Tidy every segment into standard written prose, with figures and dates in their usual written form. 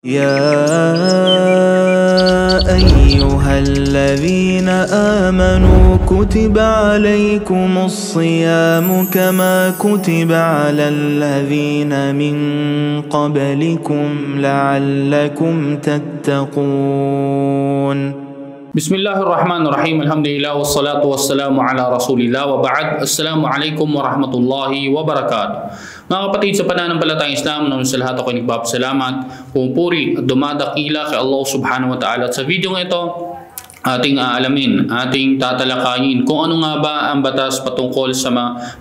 يا أيها الذين آمنوا كتب عليكم الصيام كما كتب على الذين من قبلكم لعلكم تتقون. بسم الله الرحمن الرحيم. الحمد لله والصلاة والسلام على رسول الله وبعد. السلام عليكم ورحمة الله وبركاته. Mga kapatid, sa pananampalatayang Islam, naman sa lahat ako'y nagpapasalamat, pumupuri at dumadakila kay Allah subhanahu wa ta'ala. At sa video ito, ating aalamin, ating tatalakayin kung ano nga ba ang batas patungkol sa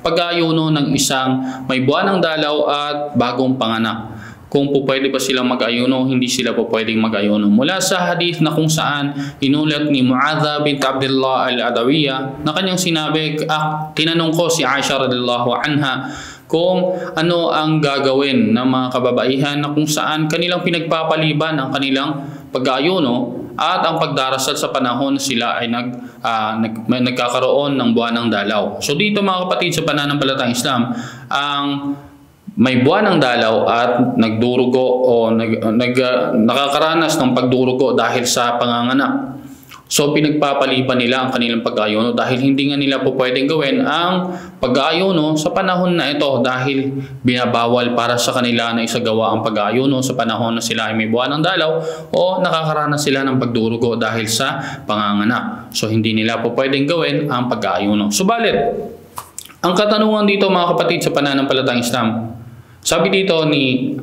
pag-aayuno ng isang may buwan ng dalaw at bagong panganak. Kung po pwede ba silang mag-ayuno, hindi sila po pwedeng mag-ayuno. Mula sa hadith na kung saan inulat ni Mu'adha bint Abdullah al-Adawiyah na kanyang sinabi, tinanong ko si Aisha radhiyallahu anha kung ano ang gagawin ng mga kababaihan na kung saan kanilang pinagpapaliban ang kanilang pag-ayuno at ang pagdarasal sa panahon sila ay nagkakaroon ng buwan ng dalaw. So dito mga kapatid, sa pananampalatayang Islam, ang may buwan ng dalaw at nagdurugo o nakakaranas ng pagdurugo dahil sa panganganak. So pinagpapaliban nila ang kanilang pag-ayuno dahil hindi nga nila po pwedeng gawin ang pag-ayuno sa panahon na ito dahil binabawal para sa kanila na isagawa ang pag-ayuno sa panahon na sila ay may buwan ng dalaw o nakakaranas sila ng pagdurugo dahil sa panganganak. So hindi nila po pwedeng gawin ang pag-ayuno. Subalit, ang katanungan dito mga kapatid sa pananampalatayang Islam, sabi dito ni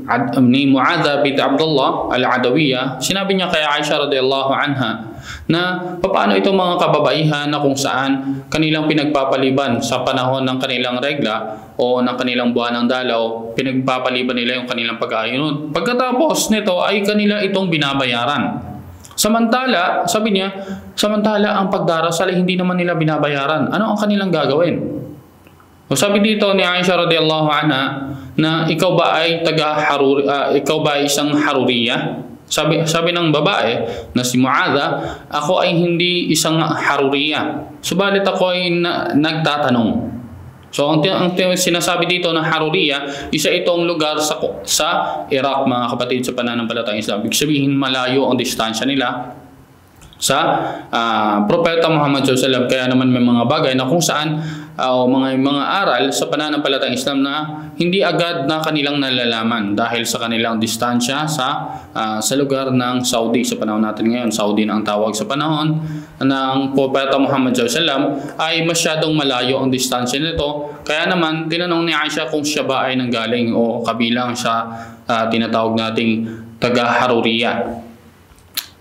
Mu'adha bint Abdullah al-Adawiyah, sinabi niya kay Aisha radhiyallahu anha na paano itong mga kababaihan na kung saan kanilang pinagpapaliban sa panahon ng kanilang regla o ng kanilang buwan ng dalaw, pinagpapaliban nila yung kanilang pag-aayuno. Pagkatapos nito ay kanila itong binabayaran. Samantala, sabi niya, samantala ang pagdarasal ay hindi naman nila binabayaran. Ano ang kanilang gagawin? So sabi dito ni Aisha radhiyallahu anha na ikaw ba ay ikaw ba ay isang haruriya? Sabi ng babae na si Mu'adha, ako ay hindi isang haruriya. Subalit ako ay nagtatanong. So ang sinasabi dito na haruriya, isa itong lugar sa Iraq mga kapatid sa pananampalatayang Islam. Ibig sabihin malayo ang distansya nila sa Propeta Muhammad SAW. Kaya naman may mga bagay na kung saan o mga aral sa pananampalatayang Islam na hindi agad na kanilang nalalaman dahil sa kanilang distansya sa lugar ng Saudi. Sa panahon natin ngayon, Saudi na ang tawag sa panahon ng Propeta Muhammad SAW, ay masyadong malayo ang distansya nito. Kaya naman tinanong ni Aisha kung siya ba ay nanggaling o kabilang sa tinatawag nating taga-haruriya.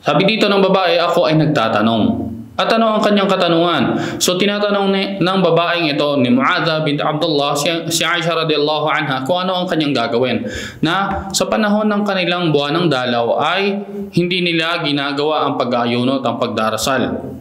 Sabi dito ng babae, ako ay nagtatanong. At ano ang kanyang katanungan? So tinatanong ng babaeng ito ni Mu'adha bint Abdullah si Aisha radhiyallahu anha kung ano ang kanyang gagawin. Na sa panahon ng kanilang buwan ng dalaw ay hindi nila ginagawa ang pag-aayuno at ang pagdarasal.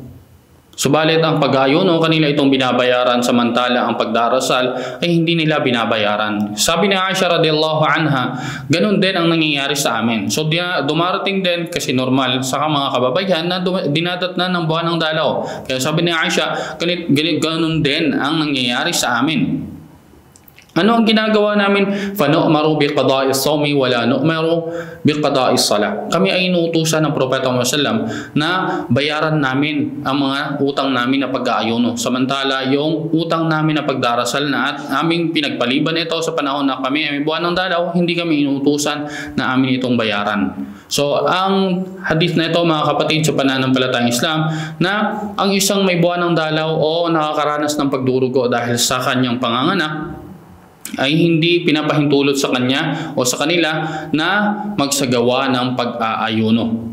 Subalit ang pag-aayuno kanila itong binabayaran, samantala ang pagdarasal ay hindi nila binabayaran. Sabi ni Aisha radhiyallahu anha, ganun din ang nangyayari sa amin. So dumarating din kasi normal sa mga kababaihan na dinadatnan ng buwan ng dalaw. Kaya sabi ni Aisha, ganun din ang nangyayari sa amin. Ano ang ginagawa namin? فَنُؤْمَرُ بِقَضَاءِ الصَّوْمِ وَلَا نُؤْمَرُ بِقَضَاءِ الصَّلَاةِ. Kami ay inuutusan ng Propeta Muhammad SAW na bayaran namin ang mga utang namin na pag-aayuno. Samantala, yung utang namin na pagdarasal na at aming pinagpaliban ito sa panahon na kami ay may buwan ng dalaw, hindi kami inuutusan na amin itong bayaran. So, ang hadith na ito mga kapatid sa pananampalatayang Islam na ang isang may buwan ng dalaw o nakakaranas ng pagdurugo dahil sa kanyang panganganak ay hindi pinapahintulot sa kanya o sa kanila na magsagawa ng pag-aayuno.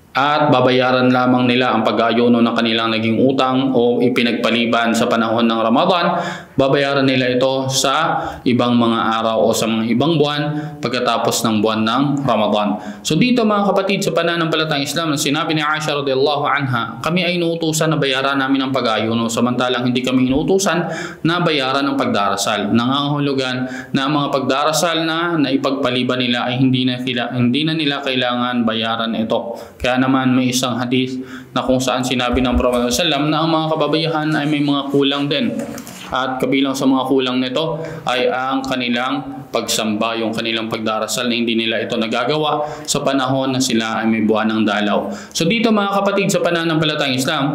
At babayaran lamang nila ang pag-aayuno ng kanilang naging utang o ipinagpaliban sa panahon ng Ramadan. Babayaran nila ito sa ibang mga araw o sa mga ibang buwan pagkatapos ng buwan ng Ramadan. So dito mga kapatid sa pananampalatayang Islam, sinabi ni Aisha radhiyallahu anha, kami ay inuutusan na bayaran namin ang pag-aayuno samantalang hindi kami inuutusan na bayaran ang pagdarasal. Nangangahulugan na ang mga pagdarasal na ipagpaliban nila ay hindi na nila kailangan bayaran ito. Kaya naman may isang hadith na kung saan sinabi ng Prophet ﷺ na ang mga kababaihan ay may mga kulang din. At kabilang sa mga kulang nito ay ang kanilang pagsamba, yung kanilang pagdarasal na hindi nila ito nagagawa sa panahon na sila ay may buwan ng dalaw. So dito mga kapatid sa pananampalatayang Islam,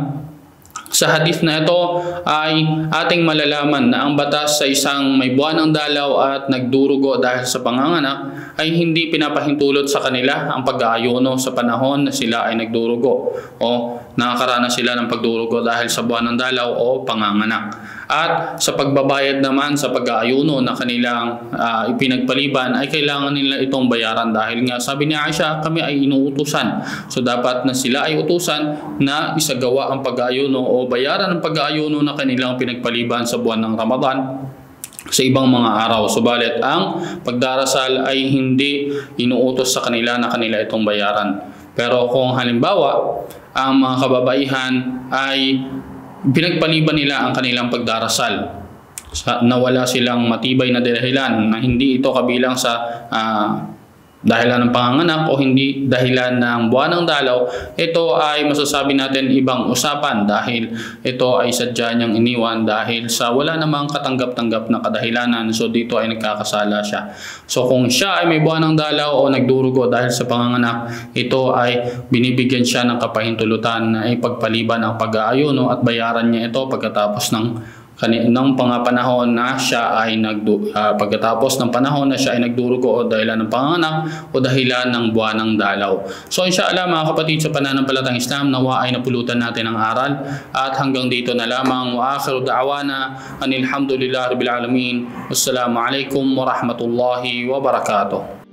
sa hadith na ito ay ating malalaman na ang batas sa isang may buwan ng dalaw at nagdurugo dahil sa panganganak ay hindi pinapahintulot sa kanila ang pag-aayuno sa panahon na sila ay nagdurugo o nakakaranas sila ng pagdurugo dahil sa buwan ng dalaw o panganganak. At sa pagbabayad naman sa pag-aayuno na kanilang ipinagpaliban ay kailangan nila itong bayaran dahil nga sabi ni Aisha, kami ay inuutusan. So dapat na sila ay utusan na isagawa ang pag-aayuno o bayaran ang pag-aayuno na kanilang pinagpaliban sa buwan ng Ramadan sa ibang mga araw. Subalit ang pagdarasal ay hindi inuutos sa kanila na kanila itong bayaran. Pero kung halimbawa ang mga kababaihan ay pinagpaliban nila ang kanilang pagdarasal na wala silang matibay na dahilan na hindi ito kabilang sa dahilan ng panganganak o hindi dahilan ng buwan ng dalaw, ito ay masasabi natin ibang usapan dahil ito ay sadya niyang iniwan dahil sa wala namang katanggap-tanggap na kadahilanan. So dito ay nagkakasala siya. So kung siya ay may buwan ng dalaw o nagdurugo dahil sa panganganak, ito ay binibigyan siya ng kapahintulutan na ipagpaliban ang pag-aayuno at bayaran niya ito pagkatapos ng panahon na siya ay pagkatapos ng panahon na siya ay nagdurugo o dahilan ng panganganak o dahilan ng buwan ng dalaw. So inshallah mga kapatid sa pananampalatayang Islam, nawa ay napulutan natin ang aral at hanggang dito na lamang. Wa akhiru da'wana anil hamdulillahi rabbil alamin. Wassalamu alaikum warahmatullahi wabarakatuh.